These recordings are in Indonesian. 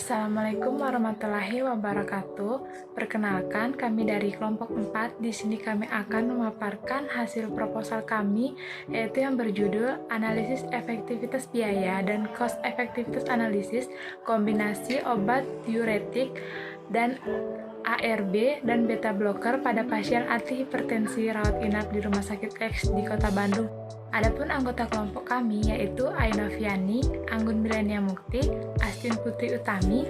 Assalamualaikum warahmatullahi wabarakatuh. Perkenalkan, kami dari kelompok 4. Di sini kami akan memaparkan hasil proposal kami, yaitu yang berjudul Analisis Efektivitas Biaya dan Cost Effectiveness Analysis Kombinasi Obat Diuretik dan ARB dan beta blocker pada pasien antihipertensi rawat inap di Rumah Sakit X di Kota Bandung. Adapun anggota kelompok kami yaitu Aina Fiani, Anggun Milenia Mukti, Astin Putri Utami,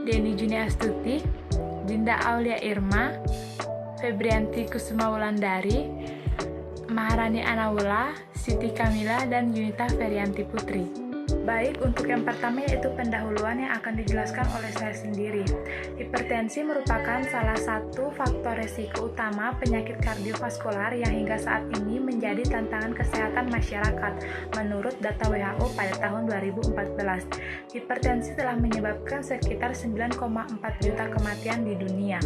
Deni Juni Astuti, Dinda Aulia Irma, Febrianti Kusuma Wulandari, Maharani Anawula, Siti Kamila, dan Yunita Ferianti Putri. Baik, untuk yang pertama yaitu pendahuluan yang akan dijelaskan oleh saya sendiri. Hipertensi merupakan salah satu faktor resiko utama penyakit kardiovaskular yang hingga saat ini menjadi tantangan kesehatan masyarakat menurut data WHO pada tahun 2014. Hipertensi telah menyebabkan sekitar 9,4 juta kematian di dunia.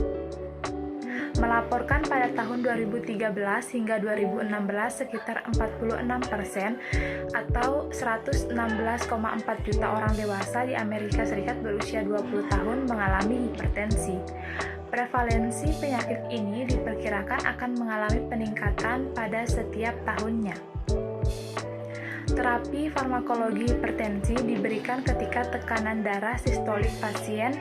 Melaporkan pada tahun 2013 hingga 2016 sekitar 46% atau 116,4 juta orang dewasa di Amerika Serikat berusia 20 tahun mengalami hipertensi. Prevalensi penyakit ini diperkirakan akan mengalami peningkatan pada setiap tahunnya. Terapi farmakologi hipertensi diberikan ketika tekanan darah sistolik pasien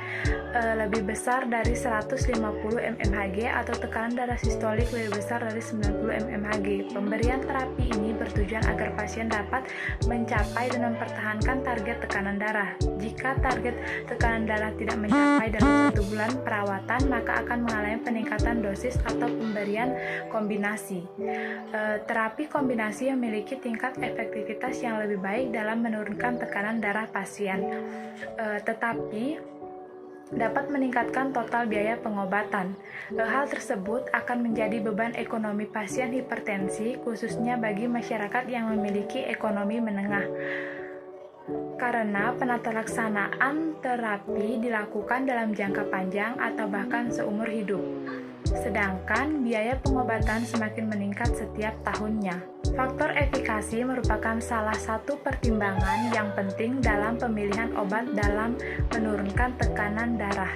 lebih besar dari 150 mmHg atau tekanan darah sistolik lebih besar dari 90 mmHg. Pemberian terapi ini bertujuan agar pasien dapat mencapai dan mempertahankan target tekanan darah. Jika target tekanan darah tidak mencapai dalam 1 bulan perawatan, maka akan mengalami peningkatan dosis atau pemberian kombinasi. Terapi kombinasi memiliki tingkat efektivitas yang lebih baik dalam menurunkan tekanan darah pasien, tetapi dapat meningkatkan total biaya pengobatan. Hal tersebut akan menjadi beban ekonomi pasien hipertensi, khususnya bagi masyarakat yang memiliki ekonomi menengah. Karena penatalaksanaan terapi dilakukan dalam jangka panjang atau bahkan seumur hidup. Sedangkan biaya pengobatan semakin meningkat setiap tahunnya. Faktor efikasi merupakan salah satu pertimbangan yang penting dalam pemilihan obat dalam menurunkan tekanan darah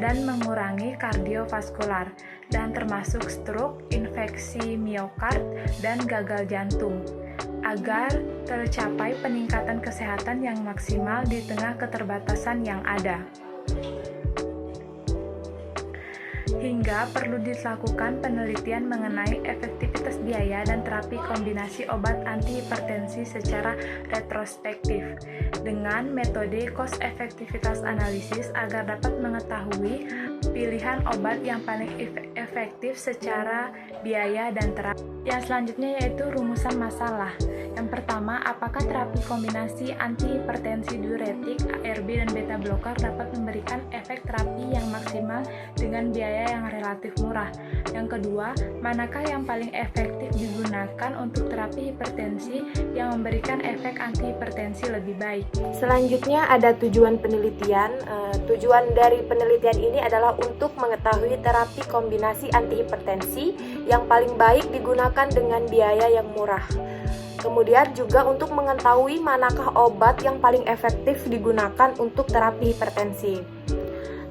dan mengurangi kardiovaskular, dan termasuk stroke, infeksi miokard, dan gagal jantung, agar tercapai peningkatan kesehatan yang maksimal di tengah keterbatasan yang ada. Hingga perlu dilakukan penelitian mengenai efektivitas biaya dan terapi kombinasi obat antihipertensi secara retrospektif dengan metode cost effectiveness analysis agar dapat mengetahui pilihan obat yang paling efektif secara biaya dan terapi. Yang selanjutnya yaitu rumusan masalah. Yang pertama, apakah terapi kombinasi antihipertensi diuretik, ARB, dan beta blocker dapat memberikan efek terapi yang maksimal dengan biaya yang relatif murah? Yang kedua, manakah yang paling efektif digunakan untuk terapi hipertensi yang memberikan efek antihipertensi lebih baik? Selanjutnya ada tujuan penelitian. Tujuan dari penelitian ini adalah untuk mengetahui terapi kombinasi antihipertensi yang paling baik digunakan dengan biaya yang murah. Kemudian juga untuk mengetahui manakah obat yang paling efektif digunakan untuk terapi hipertensi.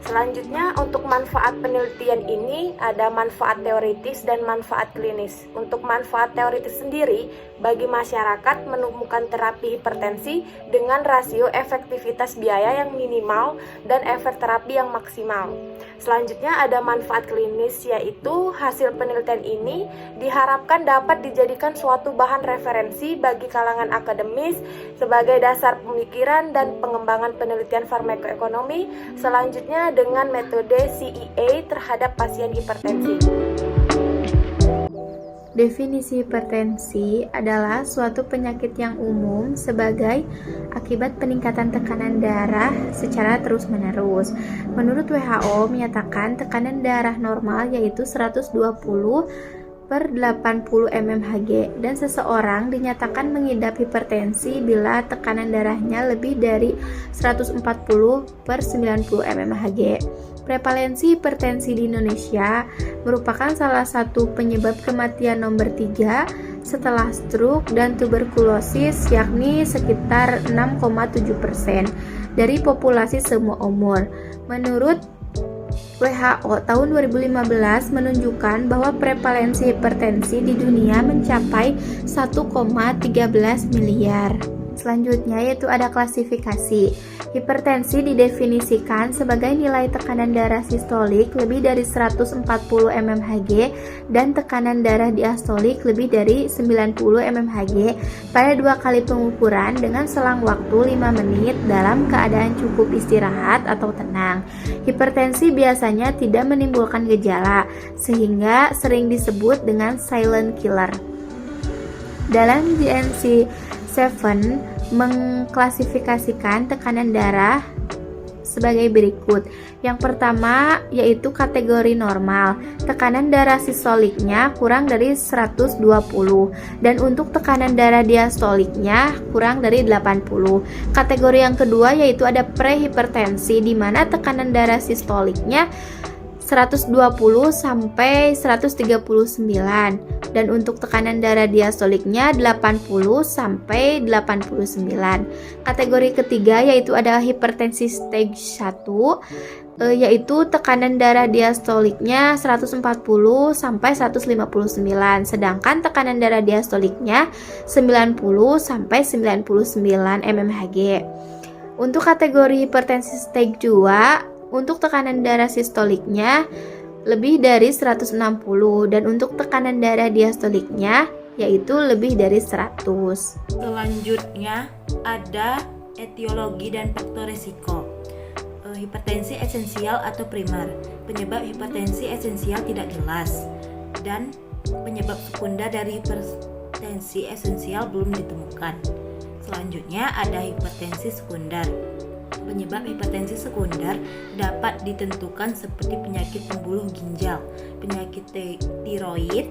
Selanjutnya, untuk manfaat penelitian ini ada manfaat teoritis dan manfaat klinis. Untuk manfaat teoritis sendiri, bagi masyarakat menemukan terapi hipertensi dengan rasio efektivitas biaya yang minimal dan efek terapi yang maksimal. Selanjutnya ada manfaat klinis, yaitu hasil penelitian ini diharapkan dapat dijadikan suatu bahan referensi bagi kalangan akademis sebagai dasar pemikiran dan pengembangan penelitian farmakoekonomi selanjutnya dengan metode CEA terhadap pasien hipertensi. Definisi hipertensi adalah suatu penyakit yang umum sebagai akibat peningkatan tekanan darah secara terus-menerus. Menurut WHO menyatakan tekanan darah normal yaitu 120/80 mmHg dan seseorang dinyatakan mengidap hipertensi bila tekanan darahnya lebih dari 140/90 mmHg. Prevalensi hipertensi di Indonesia merupakan salah satu penyebab kematian nomor 3 setelah stroke dan tuberkulosis, yakni sekitar 6,7% dari populasi semua umur. Menurut WHO tahun 2015 menunjukkan bahwa prevalensi hipertensi di dunia mencapai 1,13 miliar. Selanjutnya yaitu ada klasifikasi. Hipertensi didefinisikan sebagai nilai tekanan darah sistolik lebih dari 140 mmHg dan tekanan darah diastolik lebih dari 90 mmHg pada 2 kali pengukuran dengan selang waktu 5 menit dalam keadaan cukup istirahat atau tenang. Hipertensi biasanya tidak menimbulkan gejala, sehingga sering disebut dengan silent killer. Dalam DNC-7 mengklasifikasikan tekanan darah sebagai berikut. Yang pertama yaitu kategori normal. Tekanan darah sistoliknya kurang dari 120 dan untuk tekanan darah diastoliknya kurang dari 80. Kategori yang kedua yaitu ada prehipertensi, di mana tekanan darah sistoliknya 120 sampai 139 dan untuk tekanan darah diastoliknya 80 sampai 89. Kategori ketiga yaitu ada hipertensi stage 1 yaitu tekanan darah diastoliknya 140 sampai 159 sedangkan tekanan darah diastoliknya 90 sampai 99 mmHg. Untuk kategori hipertensi stage 2 untuk tekanan darah sistoliknya lebih dari 160 dan untuk tekanan darah diastoliknya yaitu lebih dari 100. Selanjutnya ada etiologi dan faktor risiko. Hipertensi esensial atau primer. Penyebab hipertensi esensial tidak jelas dan penyebab sekunder dari hipertensi esensial belum ditemukan. Selanjutnya ada hipertensi sekunder. Penyebab hipertensi sekunder dapat ditentukan seperti penyakit pembuluh ginjal, penyakit tiroid,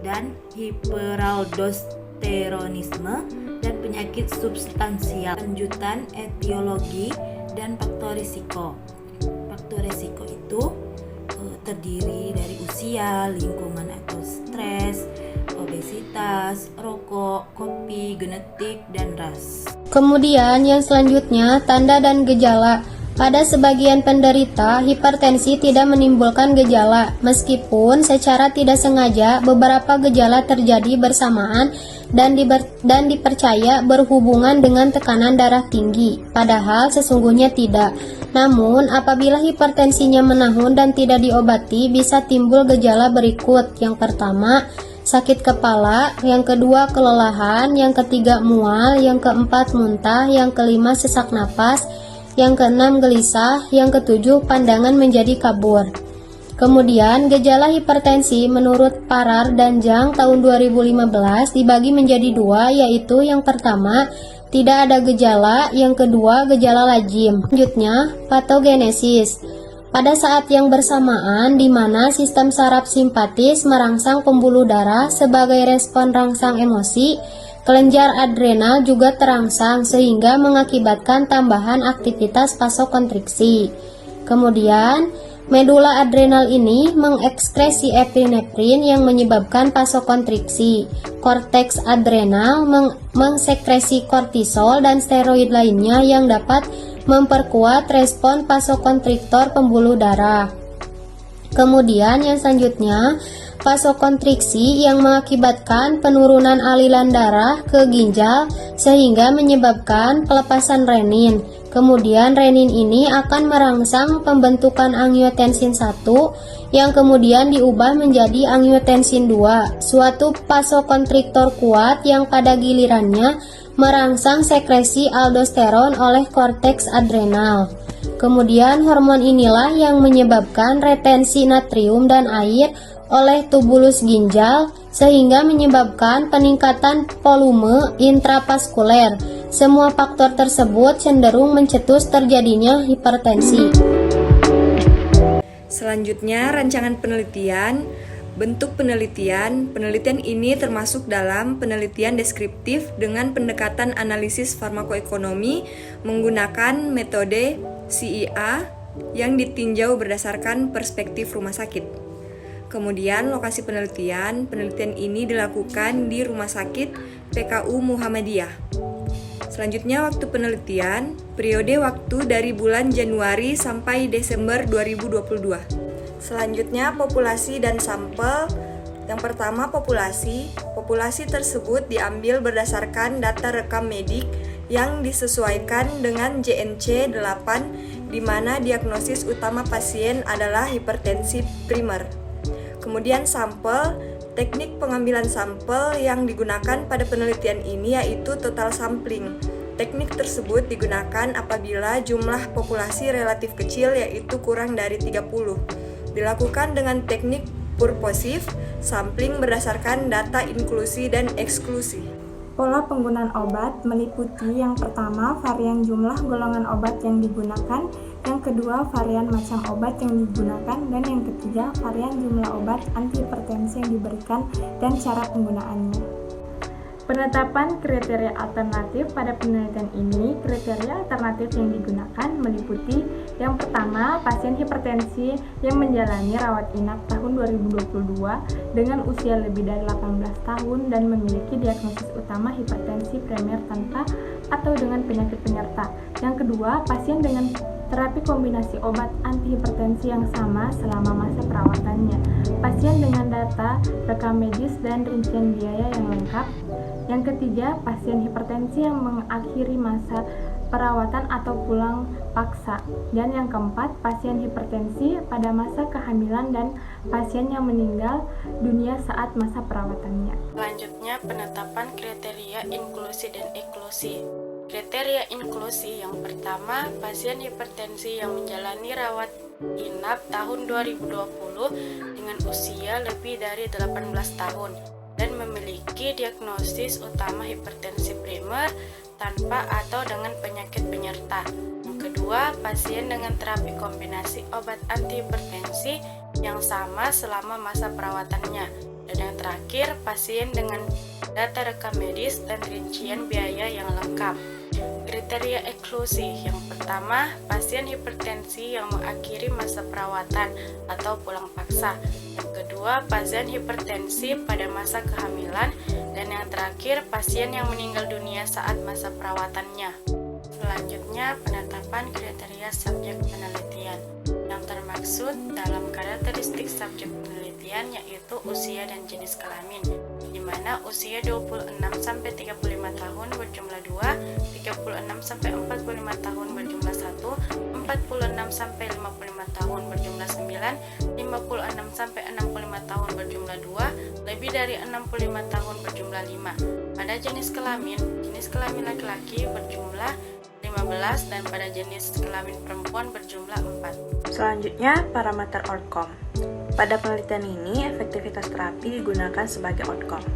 dan hiperaldosteronisme, dan penyakit substansial. Lanjutan etiologi dan faktor risiko. Faktor risiko itu terdiri dari usia, lingkungan atau stres, obesitas, rokok, kopi, genetik, dan ras. Kemudian yang selanjutnya, tanda dan gejala. Pada sebagian penderita, hipertensi tidak menimbulkan gejala, meskipun secara tidak sengaja beberapa gejala terjadi bersamaan dan dipercaya berhubungan dengan tekanan darah tinggi, padahal sesungguhnya tidak. Namun, apabila hipertensinya menahun dan tidak diobati, bisa timbul gejala berikut. Yang pertama, sakit kepala, yang kedua kelelahan, yang ketiga mual, yang keempat muntah, yang kelima sesak napas, yang keenam gelisah, yang ketujuh pandangan menjadi kabur. Kemudian gejala hipertensi menurut Parar dan Jang tahun 2015 dibagi menjadi dua, yaitu yang pertama tidak ada gejala, yang kedua gejala lazim. Selanjutnya patogenesis. Pada saat yang bersamaan di mana sistem saraf simpatis merangsang pembuluh darah sebagai respon rangsang emosi, kelenjar adrenal juga terangsang sehingga mengakibatkan tambahan aktivitas vasokonstriksi. Kemudian, medula adrenal ini mengekskresi epinefrin yang menyebabkan vasokonstriksi. Korteks adrenal mengsekresi kortisol dan steroid lainnya yang dapat memperkuat respon vasokonstriktor pembuluh darah. Kemudian yang selanjutnya, vasokonstriksi yang mengakibatkan penurunan aliran darah ke ginjal sehingga menyebabkan pelepasan renin. Kemudian renin ini akan merangsang pembentukan angiotensin 1 yang kemudian diubah menjadi angiotensin 2, suatu vasokonstriktor kuat yang pada gilirannya merangsang sekresi aldosteron oleh korteks adrenal. Kemudian hormon inilah yang menyebabkan retensi natrium dan air oleh tubulus ginjal sehingga menyebabkan peningkatan volume intravaskuler. Semua faktor tersebut cenderung mencetus terjadinya hipertensi. Selanjutnya, rancangan penelitian. Bentuk penelitian ini termasuk dalam penelitian deskriptif dengan pendekatan analisis farmakoekonomi menggunakan metode CEA yang ditinjau berdasarkan perspektif rumah sakit. Kemudian lokasi penelitian ini dilakukan di Rumah Sakit PKU Muhammadiyah. Selanjutnya waktu penelitian, periode waktu dari bulan Januari sampai Desember 2022. Selanjutnya populasi dan sampel. Yang pertama populasi. Populasi tersebut diambil berdasarkan data rekam medik yang disesuaikan dengan JNC 8 di mana diagnosis utama pasien adalah hipertensi primer. Kemudian sampel, teknik pengambilan sampel yang digunakan pada penelitian ini yaitu total sampling. Teknik tersebut digunakan apabila jumlah populasi relatif kecil yaitu kurang dari 30. Dilakukan dengan teknik purposive, sampling berdasarkan data inklusi dan eksklusi. Pola penggunaan obat meliputi yang pertama varian jumlah golongan obat yang digunakan, yang kedua varian macam obat yang digunakan, dan yang ketiga varian jumlah obat antihipertensi yang diberikan dan cara penggunaannya. Penetapan kriteria alternatif pada penelitian ini, kriteria alternatif yang digunakan meliputi yang pertama, pasien hipertensi yang menjalani rawat inap tahun 2022 dengan usia lebih dari 18 tahun dan memiliki diagnosis utama hipertensi primer tanpa atau dengan penyakit penyerta. Yang kedua, pasien dengan terapi kombinasi obat antihipertensi yang sama selama masa perawatannya. Pasien dengan data rekam medis dan rincian biaya yang lengkap. Yang ketiga, pasien hipertensi yang mengakhiri masa perawatan atau pulang paksa. Dan yang keempat, pasien hipertensi pada masa kehamilan dan pasien yang meninggal dunia saat masa perawatannya. Selanjutnya, penetapan kriteria inklusi dan eksklusi. Kriteria inklusi yang pertama, pasien hipertensi yang menjalani rawat inap tahun 2020 dengan usia lebih dari 18 tahun dan memiliki diagnosis utama hipertensi primer tanpa atau dengan penyakit penyerta. Yang kedua, pasien dengan terapi kombinasi obat antihipertensi yang sama selama masa perawatannya. Dan yang terakhir, pasien dengan data rekam medis dan rincian biaya yang lengkap. Kriteria eksklusi yang pertama, pasien hipertensi yang mengakhiri masa perawatan atau pulang paksa. Yang kedua, pasien hipertensi pada masa kehamilan. Dan yang terakhir, pasien yang meninggal dunia saat masa perawatannya. Selanjutnya, penetapan kriteria subjek penelitian. Yang termaksud dalam karakteristik subjek penelitian yaitu usia dan jenis kelamin, di mana usia 26-35 tahun berjumlah 2, 36-45 tahun berjumlah 1, 46-55 tahun berjumlah 9, 56-65 tahun berjumlah 2, lebih dari 65 tahun berjumlah 5. Pada jenis kelamin laki-laki berjumlah 15 dan pada jenis kelamin perempuan berjumlah 4. Selanjutnya, parameter outcome. Pada penelitian ini, efektivitas terapi digunakan sebagai outcome.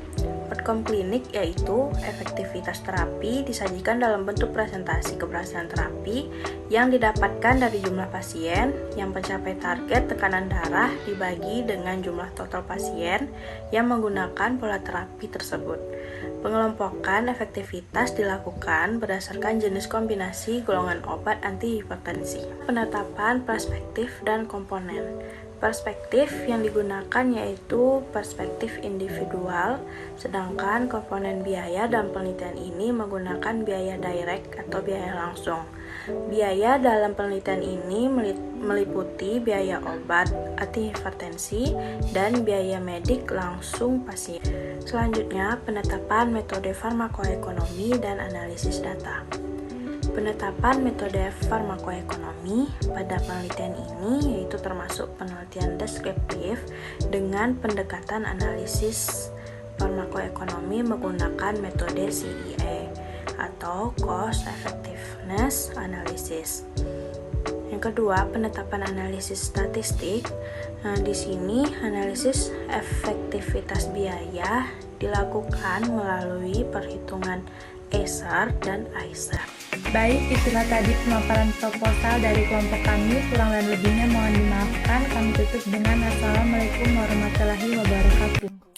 Outcome klinik yaitu efektivitas terapi disajikan dalam bentuk presentasi keberhasilan terapi yang didapatkan dari jumlah pasien yang mencapai target tekanan darah dibagi dengan jumlah total pasien yang menggunakan pola terapi tersebut. Pengelompokan efektivitas dilakukan berdasarkan jenis kombinasi golongan obat antihipertensi. Penetapan perspektif dan komponen. Perspektif yang digunakan yaitu perspektif individual, sedangkan komponen biaya dalam penelitian ini menggunakan biaya direct atau biaya langsung. Biaya dalam penelitian ini meliputi biaya obat antihipertensi dan biaya medik langsung pasien. Selanjutnya, penetapan metode farmakoekonomi dan analisis data. Penetapan metode farmakoekonomi pada penelitian ini yaitu termasuk penelitian deskriptif dengan pendekatan analisis farmakoekonomi menggunakan metode CEA atau Cost Effectiveness Analysis. Yang kedua, penetapan analisis statistik. Di sini analisis efektivitas biaya dilakukan melalui perhitungan ESAR dan ISAR. Baik, itulah tadi pemaparan proposal dari kelompok kami. Kurang dan lebihnya mohon dimaafkan. Kami tutup dengan Assalamualaikum warahmatullahi wabarakatuh.